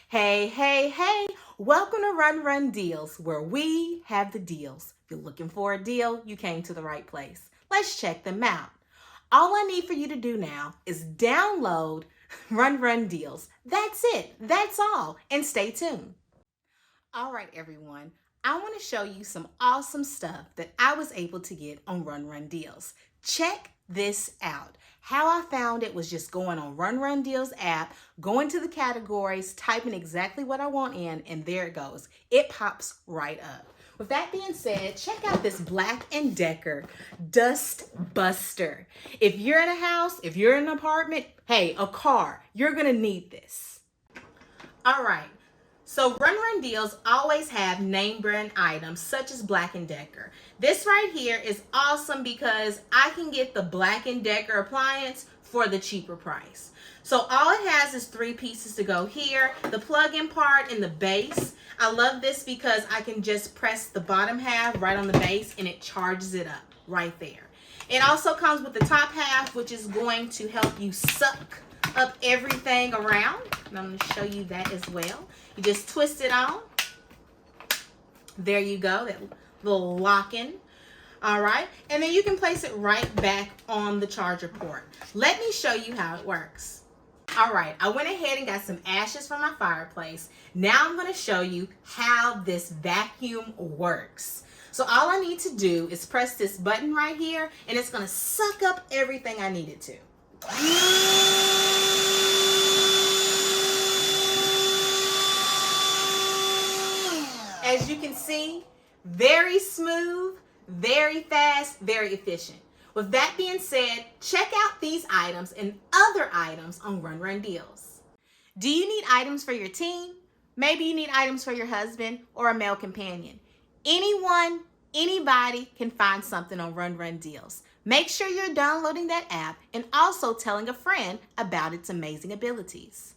Hey, hey, hey, welcome to Run Run Deals, where we have the deals. If you're looking for a deal, you came to the right place. Let's check them out. All I need for you to do now is download Run Run Deals. That's it. That's all. And stay tuned. All right, everyone. I want to show you some awesome stuff that I was able to get on Run Run Deals. Check this out. How I found it was just going on Run Run Deals app, going to the categories, typing exactly what I want in, and there it goes. It pops right up. With that being said, check out this Black & Decker Dust Buster. If you're in a house, if you're in an apartment, hey, a car, you're gonna need this. All right. So Run Run Deals always have name brand items such as Black & Decker. This right here is awesome because I can get the Black & Decker appliance for the cheaper price. So all it has is 3 pieces to go here, the plug-in part and the base. I love this because I can just press the bottom half right on the base and it charges it up right there. It also comes with the top half, which is going to help you suck up everything around. And I'm going to show you that as well. You just twist it on. There you go, that little lock-in. All right, and then you can place it right back on the charger port. Let me show you how it works. All right, I went ahead and got some ashes from my fireplace. Now I'm going to show you how this vacuum works. So all I need to do is press this button right here, and it's going to suck up everything I need it to. As you can see, very smooth, very fast, very efficient. With that being said, check out these items and other items on Run Run Deals. Do you need items for your team? Maybe you need items for your husband or a male companion. Anyone, anybody can find something on Run Run Deals. Make sure you're downloading that app and also telling a friend about its amazing abilities.